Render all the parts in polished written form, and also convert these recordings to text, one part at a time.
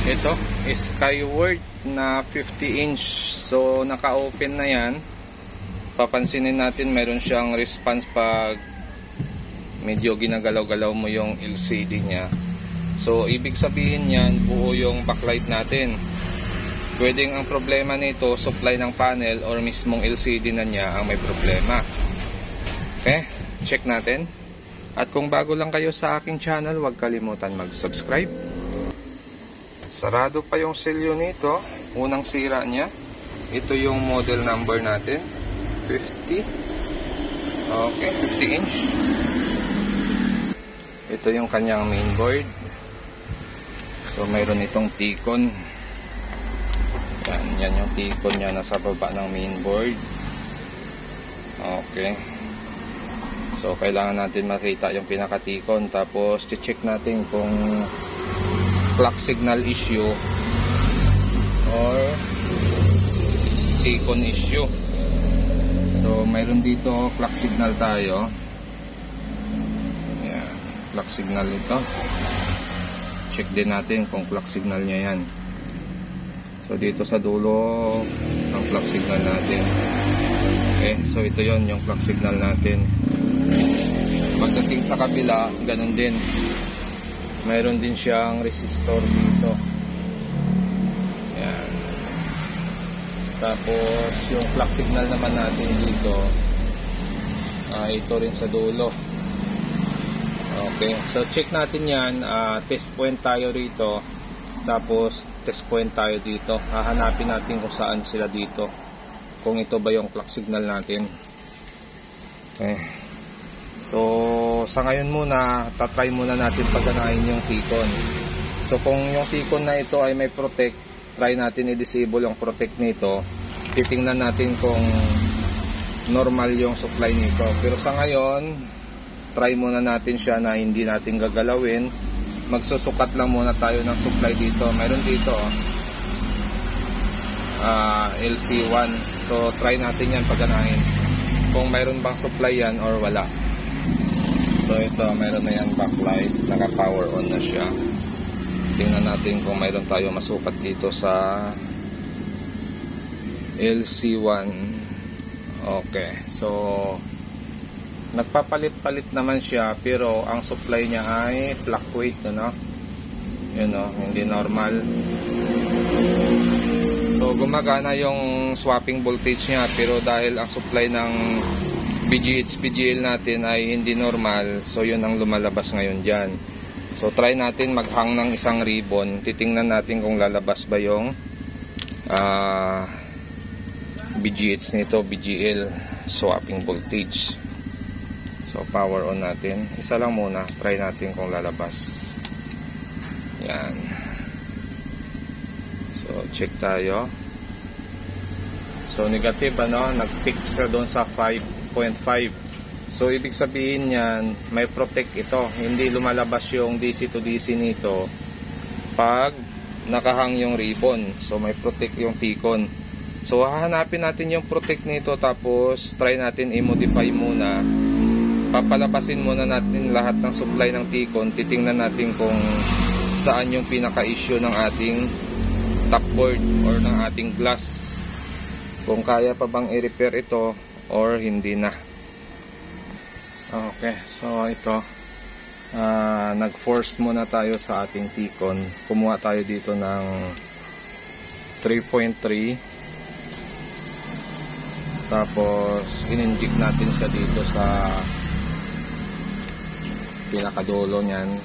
Ito, Skyward na 50 inch. So naka-open na yan. Papansinin natin mayroon siyang response pag medyo ginagalaw-galaw mo yung LCD niya. So ibig sabihin yan, buo yung backlight natin. Pwedeng ang problema nito, supply ng panel or mismong LCD na niya ang may problema. Okay, check natin. At kung bago lang kayo sa aking channel, huwag kalimutan mag-subscribe. Sarado pa yung selyo nito. Unang sira niya. Ito yung model number natin, 50. Okay, 50 inch. Ito yung kanyang mainboard. So mayroon itong T-con. Yan yung T-con niya nasa baba ng mainboard. Okay. So kailangan natin makita yung pinaka T-con. Tapos check natin kung clock signal issue or T-con issue. So mayroon dito clock signal tayo. Yan, clock signal ito. Check din natin kung clock signal niya yan. So dito sa dulo ang clock signal natin. Okay, so ito yon yung clock signal natin. Pagdating sa kabila, ganun din. Mayroon din siyang resistor dito. Yan. Tapos yung clock signal naman natin dito, ito rin sa dulo. Okay, so check natin yan. Test point tayo rito. Tapos test point tayo dito. Hahanapin natin kung saan sila dito, kung ito ba yung clock signal natin. Okay. So sa ngayon muna, tatry muna natin pagganahin yung T-con. So kung yung T-con na ito ay may protect, try natin i-disable yung protect nito. Titingnan natin kung normal yung supply nito. Pero sa ngayon, try muna natin siya na hindi natin gagalawin. Magsusukat lang muna tayo ng supply dito. Mayroon dito LC1. So try natin yan pagganahin kung mayroon bang supply yan or wala. So ito, mayroon na yan backlight, naka power on na siya. Tingnan natin kung mayroon tayo masukat dito sa LC1. Okay, so nagpapalit-palit naman siya, pero ang supply niya ay fluctuate, no? Yun, no? Hindi normal. So gumagana yung swapping voltage niya, pero dahil ang supply ng BGH, PGL natin ay hindi normal, so yun ang lumalabas ngayon dyan. So try natin maghang ng isang ribbon. Titingnan natin kung lalabas ba yung BGH nito, BGL swapping voltage. So power on natin. Isa lang muna, try natin kung lalabas. Yan. So check tayo. So negative, ano, nag-pick siya doon sa 5.5. So ibig sabihin yan, may protect ito. Hindi lumalabas yung DC to DC nito pag nakahang yung ribbon. So may protect yung T-con. So hahanapin natin yung protect nito, tapos try natin i-modify muna. Papalabasin muna natin lahat ng supply ng T-con. Titingnan natin kung saan yung pinaka-issue ng ating top board or ng ating glass. Kung kaya pa bang i-repair ito or hindi na. Okay, so ito, nag-force muna tayo sa ating T-con. Kumuha tayo dito ng 3.3. Tapos in-inject natin siya dito sa pinakadulo niyan.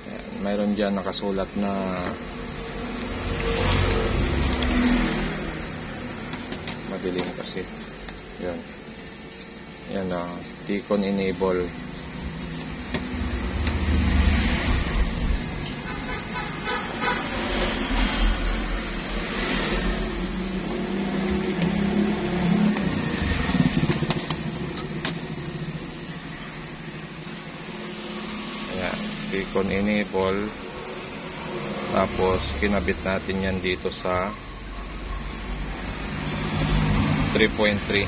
Ayan, mayroon dyan nakasulat na madilim kasi. Yan. Yan, T-con enable. Ayan, T-con enable. Tapos kinabit natin yan dito sa 3.3.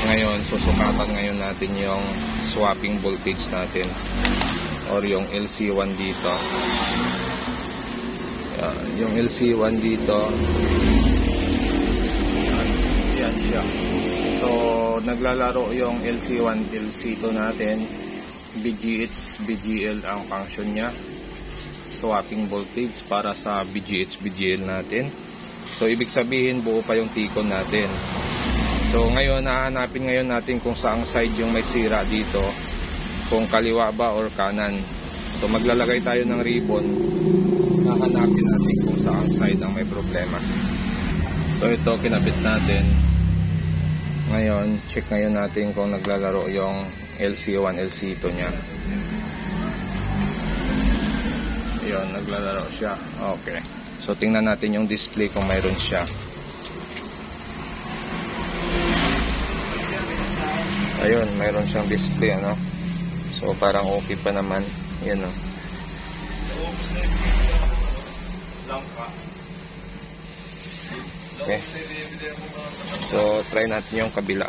Ngayon susukatan ngayon natin yung swapping voltage natin. or yung LC1 dito. Yung LC1 dito, yan siya. So naglalaro yung LC1, LC2 natin. BGH, BGL ang function nya, swapping voltage para sa BGH, BGL natin. So ibig sabihin buo pa yung T-con natin. So ngayon hahanapin natin kung saang side yung may sira dito, kung kaliwa ba or kanan. So maglalagay tayo ng ribbon, hahanapin natin kung saang side ang may problema. So ito kinabit natin. Ngayon check ngayon natin kung naglalaro yung LC1, LC2 nya. Ayun, naglalaro siya. Okay. So tingnan natin yung display kung mayroon siya. Ayun, mayroon siyang display, ano. So parang okay pa naman. Yan, no. Okay. So try natin yung kabila.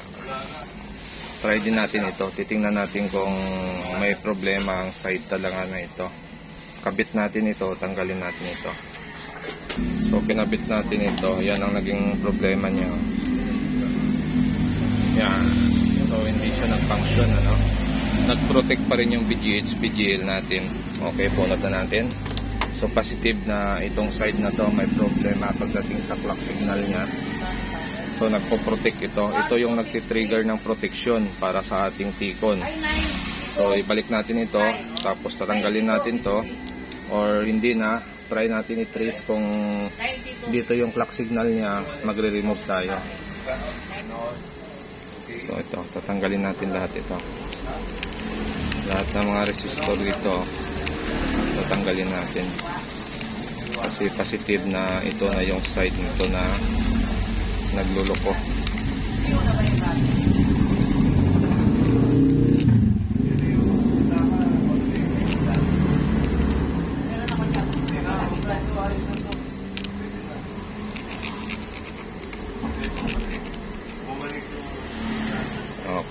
Try din natin ito. Titingnan natin kung may problema ang side talaga na ito. Kabit natin ito, tanggalin natin ito. So kinabit natin ito. Yan ang naging problema niya. Yan. So hindi siya nag-function, ano. Nag-protect pa rin yung BGH, BGL natin. Okay, punot na natin. So positive na itong side na to may problema pagdating sa clock signal niya. So nagpo-protect ito. Ito yung nagtitrigger ng protection para sa ating T-con. So ibalik natin ito, tapos tatanggalin natin to, or hindi na, try natin i-trace kung dito yung clock signal niya, magre-remove tayo. So ito, tatanggalin natin lahat ito. Lahat ng mga resistor dito, tatanggalin natin. Kasi positive na ito na yung side nito na nagluloko.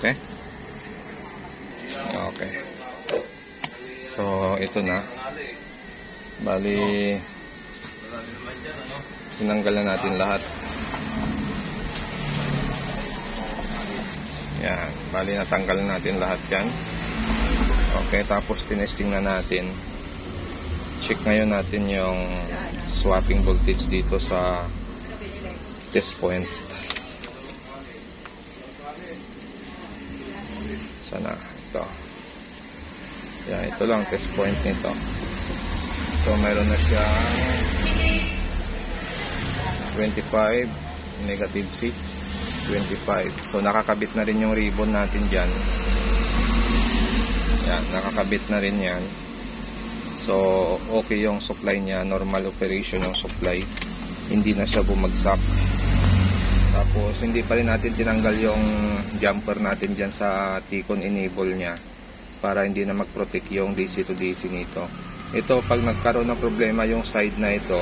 Okay. Okay. So ito na. Bali tinanggal na natin lahat. Yan, bali natanggal natin lahat yan. Okay, tapos tinesting na natin. Check ngayon natin yung swapping voltage dito sa test point. Sana ito. Yan, ito lang test point nito. So mayroon na siya 25, negative 6, 25. So nakakabit na rin yung ribbon natin dyan. Yan, nakakabit na rin yan. So okay yung supply niya, normal operation yung supply, hindi na siya bumagsak. Tapos hindi pa rin natin tinanggal yung jumper natin dyan sa T-con enable nya, para hindi na mag-protect yung DC to DC nito. Ito pag nagkaroon ng problema yung side na ito,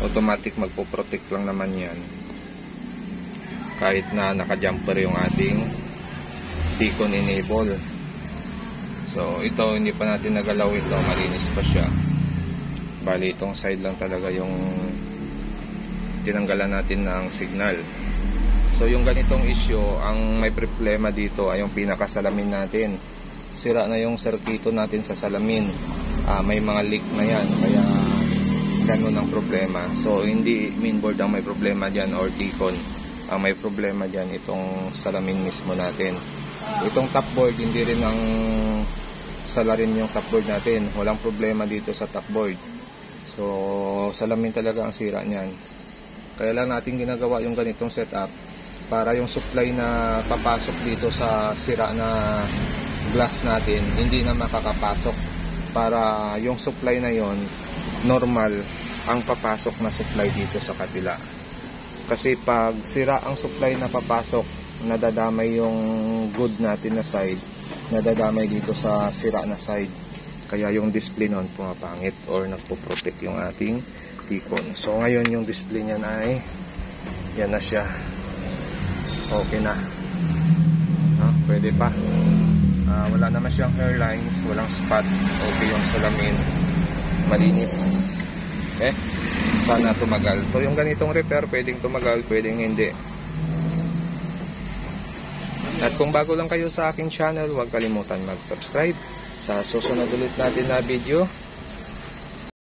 automatic magpo-protect lang naman yan, kahit na naka-jumper yung ating T-con enable. So ito hindi pa natin nagalaw ito, malinis pa siya. Bali itong side lang talaga yung tinanggalan natin ng signal. So yung ganitong issue, ang may problema dito ay yung pinakasalamin natin. Sira na yung circuito natin sa salamin. May mga leak na yan, kaya ganun ang problema. So hindi mainboard ang may problema dyan or T-con. Ang may problema dyan itong salamin mismo natin. Itong topboard, hindi rin ang salarin yung topboard natin. Walang problema dito sa topboard. So salamin talaga ang sira niyan. Kaya lang natin ginagawa yung ganitong setup para yung supply na papasok dito sa sira na glass natin hindi na makakapasok, para yung supply na yon normal ang papasok na supply dito sa kabila. Kasi pag sira ang supply na papasok, nadadamay yung good natin na side, nadadamay dito sa sira na side, kaya yung display nun pumapangit or nagpo-protect yung ating T-con. So ngayon yung display niya na ay yan na siya, okay na. Pwede pa. Wala naman siyang hairlines, walang spot, okay yung salamin, malinis. Okay, sana tumagal. So yung ganitong repair pwedeng tumagal, pwedeng hindi. At kung bago lang kayo sa aking channel, huwag kalimutan mag-subscribe. Sa susunod ulit natin na video,